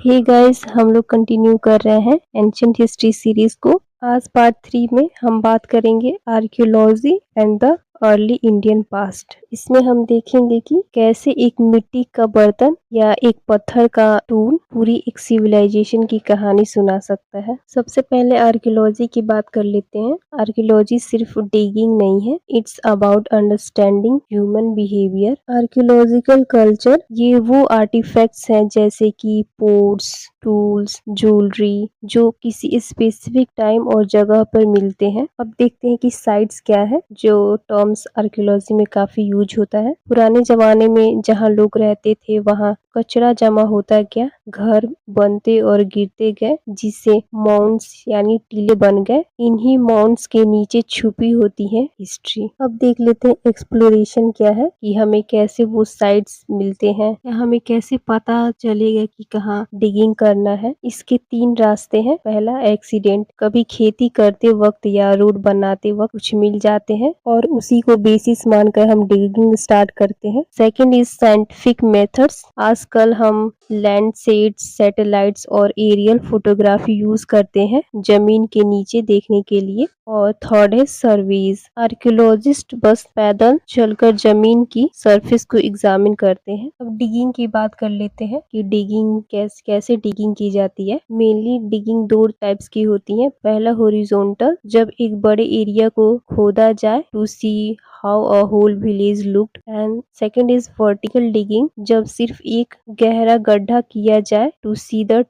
Hey guys, हम लोग continue कर रहे हैं एंशिएंट हिस्ट्री सीरीज को। आज पार्ट 3 में हम बात करेंगे archaeology and the early Indian past. इसमें हम देखेंगे कि कैसे एक मिट्टी का बर्तन या एक पत्थर का टूल पूरी एक सिविलाइजेशन की कहानी सुना सकता है। सबसे पहले आर्कियोलॉजी की बात कर लेते हैं। आर्कियोलॉजी सिर्फ डिगिंग नहीं है, it's about understanding human behaviour. Archaeological culture ये वो आर्टिफैक्ट्स हैं जैसे कि पोर्ट्स, टूल्स, ज्वेलरी जो किसी स्पेसिफिक टाइम और जगह पर मिलते हैं। अब देखते हैं कि साइट्स क्या है, जो टर्म्स आर्कियोलॉजी में काफी यूज होता है। पुराने जमाने में जहाँ लोग रहते थे वहाँ कचरा जमा होता गया, घर बनते और गिरते गए, जिससे माउंट्स यानी टीले बन गए। इन्हीं माउंट्स के नीचे छुपी होती है हिस्ट्री। अब देख लेते हैं एक्सप्लोरेशन क्या है, कि हमें कैसे वो साइट्स मिलते हैं या हमें कैसे पता चलेगा कि कहाँ डिगिंग करना है। इसके 3 रास्ते हैं। पहला एक्सीडेंट, कभी खेती करते वक्त या रोड बनाते वक्त कुछ मिल जाते हैं और उसी को बेसिस मानकर हम डिगिंग स्टार्ट करते हैं। Second is scientific methods. आजकल हम लैंडसेट्स, सैटेलाइट्स और एरियल फोटोग्राफी यूज करते हैं जमीन के नीचे देखने के लिए। और थर्ड है सर्वेज। आर्कियोलॉजिस्ट बस पैदल चलकर जमीन की सरफेस को एग्जामिन करते हैं। अब डिगिंग की बात कर लेते हैं कि डिगिंग कैसे डिगिंग की जाती है। मेनली डिगिंग 2 टाइप्स की होती है। पहला हॉरिजॉन्टल, जब एक बड़े एरिया को खोदा जाए to see how a whole village looked. And second is vertical digging, जब सिर्फ एक गहरा गड्ढा किया जाए टू सी द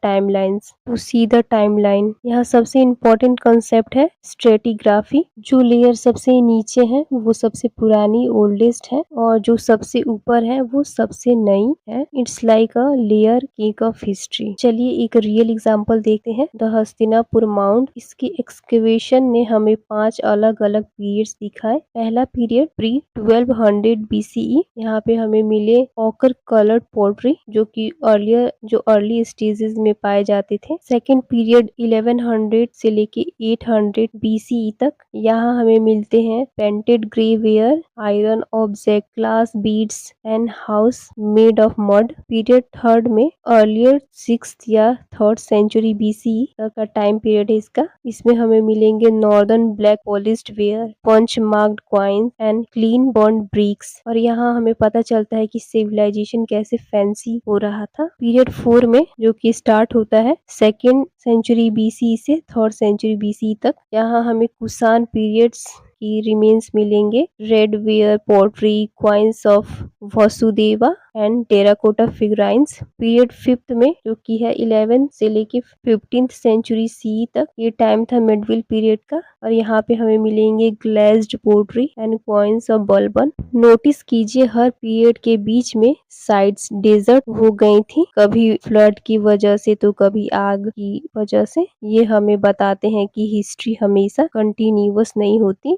टाइमलाइन। यहाँ सबसे इम्पोर्टेंट कंसेप्ट है स्ट्रेटिग्राफी। जो लेयर सबसे नीचे है वो सबसे पुरानी ओल्डेस्ट है और जो सबसे ऊपर है वो सबसे नई है। It's like a layer cake of history. चलिए एक रियल एग्जांपल देखते हैं, द हस्तिनापुर माउंट। इसकी एक्सकेवेशन ने हमें 5 अलग अलग पीरियड्स दिखाए। पहला पीरियड प्री 1200 BCE, यहाँ पे हमें मिले ऑकर कलर्ड पोर्ट्री जो कि अर्ली स्टेजेस में पाए जाते थे। सेकेंड पीरियड 1100 से लेके 800 BCE तक, यहाँ हमें मिलते हैं painted grey ware, iron object, glass beads and house made of mud. Period third में अर्लियर 6th या 3rd सेंचुरी BCE का टाइम पीरियड है इसका। इसमें हमें मिलेंगे northern black polished ware, punch marked coin and kiln burnt bricks. और यहाँ हमें पता चलता है कि सिविलाइजेशन कैसे फैंसी हो रहा था। पीरियड 4 में, जो कि स्टार्ट होता है 2nd सेंचुरी BCE से 3rd सेंचुरी BCE तक, यहाँ हमें कुषाण पीरियड्स की रिमेन्स मिलेंगे। Red ware pottery, coins of Vasudeva and terracotta figurines. Period 5th में, जो कि है 11 से लेके 15th सेंचुरी CE तक, ये टाइम था मिडविल पीरियड का। और यहाँ पे हमें मिलेंगे glazed portray and coins of Balban. Notice कीजिए हर पीरियड के बीच में साइड्स डेजर्ट हो गई थी, कभी फ्लड की वजह से तो कभी आग की वजह से। ये हमें बताते हैं कि हिस्ट्री हमेशा कंटिन्यूअस नहीं होती।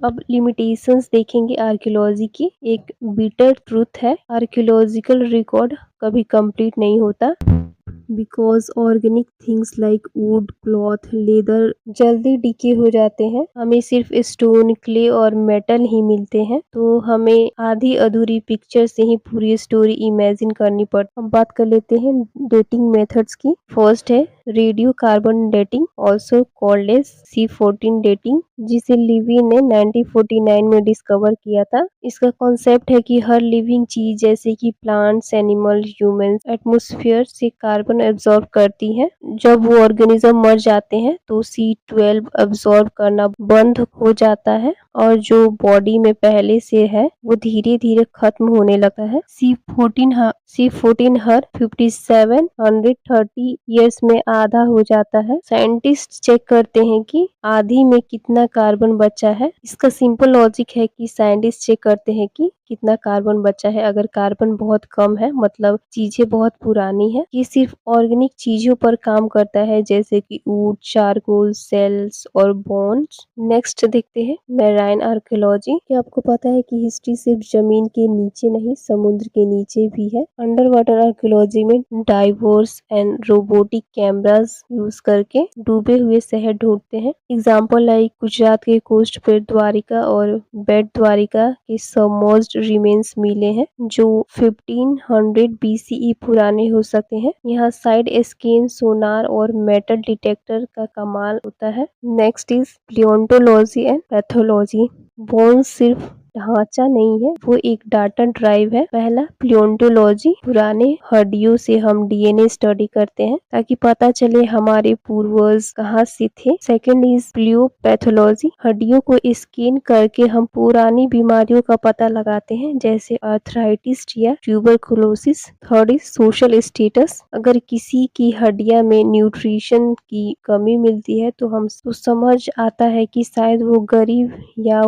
अब लिमिटेशंस देखेंगे आर्कियोलॉजी की। एक बिटर ट्रूथ है, आर्कियोलॉजिकल रिकॉर्ड कभी कंप्लीट नहीं होता, because organic things like would, cloth, leather जल्दी डिके हो जाते हैं। हमें सिर्फ स्टोन, क्ले और मेटल ही मिलते हैं, तो हमें आधी अधूरी पिक्चर से ही पूरी स्टोरी इमेजिन करनी पड़ती। हम बात कर लेते हैं डेटिंग मेथड्स की। फर्स्ट है radio carbon dating, also called as C14 dating, जिसे लिवी ने 1949 में डिस्कवर किया था। इसका कॉन्सेप्ट है कि हर लिविंग चीज जैसे कि प्लांट्स, एनिमल, ह्यूमंस एटमॉस्फेयर से कार्बन एब्जॉर्ब करती है। जब वो ऑर्गेनिज्म मर जाते हैं तो C12 एब्जॉर्ब करना बंद हो जाता है और जो बॉडी में पहले से है वो धीरे धीरे खत्म होने लगता है। C14 हर 5730 ईयर्स में आधा हो जाता है। साइंटिस्ट चेक करते हैं कि आधी में कितना कार्बन बचा है। इसका सिंपल लॉजिक है कि साइंटिस्ट चेक करते हैं कि कितना कार्बन बचा है। अगर कार्बन बहुत कम है मतलब चीजें बहुत पुरानी है। ये सिर्फ ऑर्गेनिक चीजों पर काम करता है जैसे कि वुड, चारकोल, सेल्स और बोन्स। नेक्स्ट देखते हैं मैराइन आर्कियोलॉजी। क्या आपको पता है कि हिस्ट्री सिर्फ जमीन के नीचे नहीं, समुद्र के नीचे भी है। अंडर वाटर आर्कियोलॉजी में diverse and robotic camera cameras use करके डूबे हुए शहर ढूंढते हैं। एग्जाम्पल लाइक गुजरात के कोस्ट पर द्वारिका और बेट द्वारिका के सबमर्ज्ड रिमेन्स मिले हैं जो 1500 BCE पुराने हो सकते हैं। यहाँ साइड स्कैन, सोनार और मेटल डिटेक्टर का कमाल होता है। Next is paleontology and pathology. Bone सिर्फ ढांचा नहीं है, वो एक डाटा ड्राइव है। पहला प्लियोन्टोलॉजी, पुराने हड्डियों से हम DNA स्टडी करते हैं ताकि पता चले हमारे पूर्वज कहाँ से थे। सेकंड इज प्लियोपैथोलॉजी, हड्डियों को स्कैन करके हम पुरानी बीमारियों का पता लगाते हैं जैसे आर्थराइटिस या tuberculosis. Third is social status, अगर किसी की हड्डियां में न्यूट्रिशन की कमी मिलती है तो हम समझ आता है कि शायद वो गरीब या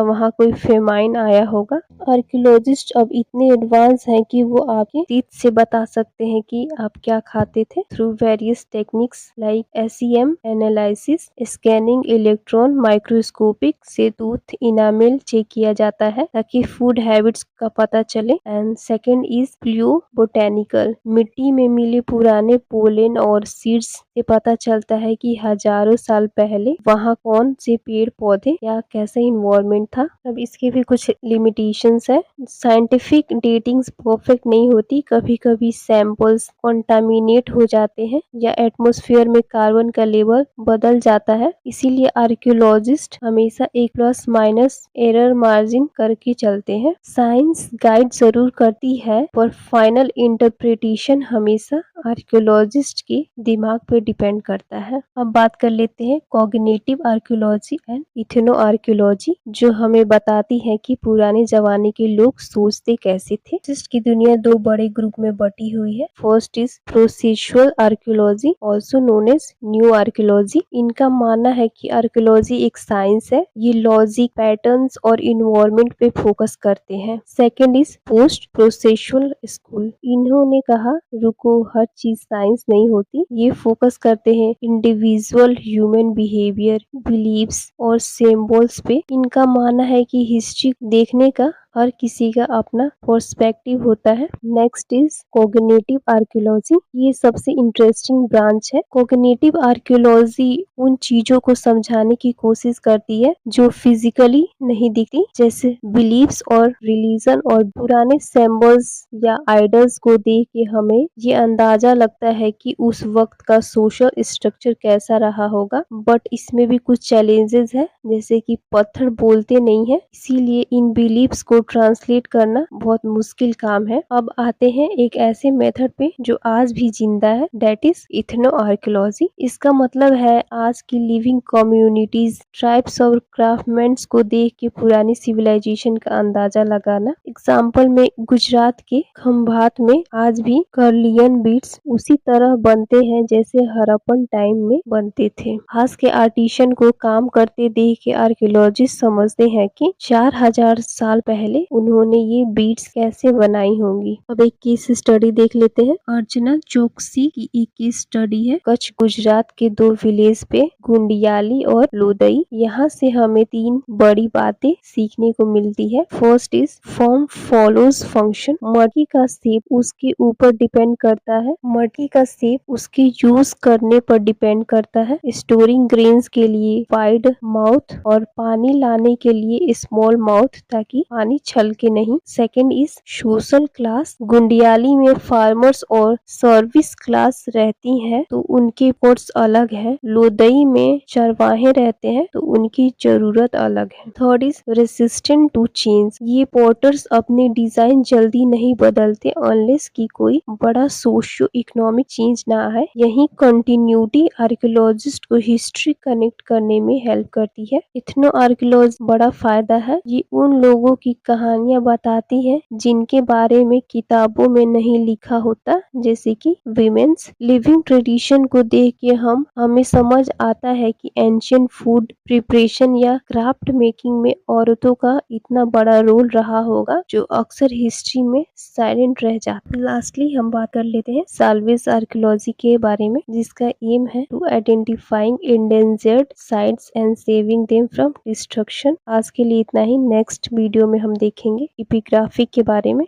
वहाँ कोई फेमाइन आया होगा। आर्कियोलॉजिस्ट अब इतने एडवांस हैं कि वो आपके टीथ से बता सकते हैं कि आप क्या खाते थे through various techniques like SEM analysis, scanning, electron microscopic से टूथ इनामेल चेक किया जाता है ताकि फूड हैबिट्स का पता चले। एंड सेकंड इज प्लियोबोटेनिकल, मिट्टी में मिले पुराने पोलेन और सीड्स से पता चलता है कि हजारों साल पहले वहाँ कौन से पेड़ पौधे या कैसा इन्वायरमेंट था। अब इसके भी कुछ लिमिटेशंस है। साइंटिफिक डेटिंग्स परफेक्ट नहीं होती, कभी कभी सैंपल्स कॉन्टामिनेट हो जाते हैं या एटमॉस्फेयर में कार्बन का लेवल बदल जाता है। इसीलिए आर्कियोलॉजिस्ट हमेशा एक प्लस माइनस एरर मार्जिन करके चलते हैं। साइंस गाइड जरूर करती है पर फाइनल इंटरप्रिटेशन हमेशा आर्कियोलॉजिस्ट के दिमाग पे डिपेंड करता है। अब बात कर लेते हैं cognitive archaeology and ethno archaeology, जो हमें बताती है कि पुराने जमाने के लोग सोचते कैसे थे। जिसकी दुनिया दो बड़े ग्रुप में बटी हुई है। First is processual archaeology, also known as new archaeology. इनका मानना है कि आर्कियोलॉजी एक साइंस है, ये लॉजिक, पैटर्न्स और इन्वायरमेंट पे फोकस करते हैं। Second is post processual school, इन्होंने कहा रुको, हर चीज साइंस नहीं होती, ये फोकस करते हैं इंडिविजुअल ह्यूमन बिहेवियर, बिलीव्स और सिंबल्स पे। इनका मानना है कि हिस्ट्री देखने का हर किसी का अपना पर्सपेक्टिव होता है। नेक्स्ट इज कोग्निटिव आर्कियोलॉजी, ये सबसे इंटरेस्टिंग ब्रांच है। कोग्निटिव आर्कियोलॉजी उन चीजों को समझाने की कोशिश करती है जो फिजिकली नहीं दिखती, जैसे बिलीव्स और रिलीजन, और पुराने सिंबल्स या आइडल्स को देख के हमें ये अंदाजा लगता है कि उस वक्त का सोशल स्ट्रक्चर कैसा रहा होगा। बट इसमें भी कुछ चैलेंजेस है, जैसे कि पत्थर बोलते नहीं है, इसीलिए इन बिलीव्स को ट्रांसलेट करना बहुत मुश्किल काम है। अब आते हैं एक ऐसे मेथड पे जो आज भी जिंदा है, दैट इज इथनो आर्कियोलॉजी। इसका मतलब है आज की लिविंग कम्युनिटीज, ट्राइब्स और क्राफ्टमैन्स को देख के पुरानी सिविलाइजेशन का अंदाजा लगाना। एग्जाम्पल में गुजरात के खंभात में आज भी कर्लियन बीड्स उसी तरह बनते हैं जैसे हड़प्पन टाइम में बनते थे। आज के आर्टिशन को काम करते देख के आर्कियोलॉजिस्ट समझते हैं कि 4000 साल पहले उन्होंने ये बीड्स कैसे बनाई होंगी। अब एक केस स्टडी देख लेते हैं। अर्चना चौकसी की एक केस स्टडी है कच्छ गुजरात के दो विलेज पे, गुंडियाली और लोदई। यहाँ से हमें 3 बड़ी बातें सीखने को मिलती है। First is form follows function, मटकी का शेप उसके ऊपर डिपेंड करता है, मटकी का शेप उसके यूज करने पर डिपेंड करता है। स्टोरिंग ग्रेन्स के लिए वाइड माउथ और पानी लाने के लिए स्मॉल माउथ ताकि पानी छलके नहीं। सेकंड इज सोशल क्लास, गुंडियाली में फार्मर्स और सर्विस क्लास रहती हैं तो उनके पोर्ट्स अलग है। लोदई में चरवाहे रहते हैं तो उनकी जरूरत अलग है। Third is resistant to change, ये पोर्टर्स अपने डिजाइन जल्दी नहीं बदलते अनलेस की कोई बड़ा सोशियो इकोनॉमिक चेंज ना आए। यही कंटिन्यूटी आर्कियोलॉजिस्ट को हिस्ट्री कनेक्ट करने में हेल्प करती है। इथनो आर्कियोलॉजी बड़ा फायदा है, ये उन लोगों की कहानियां बताती है जिनके बारे में किताबों में नहीं लिखा होता, जैसे कि वीमेंस लिविंग ट्रेडिशन को देख के हमें समझ आता है कि एंशियंट फूड प्रिपरेशन या क्राफ्ट मेकिंग में औरतों का इतना बड़ा रोल रहा होगा जो अक्सर हिस्ट्री में साइलेंट रह जाता है। लास्टली हम बात कर लेते हैं साल्वेज आर्कियोलॉजी के बारे में, जिसका एम है to identifying endangered sites and saving them from destruction. आज के लिए इतना ही, नेक्स्ट वीडियो में हम देखेंगे एपिग्राफी के बारे में।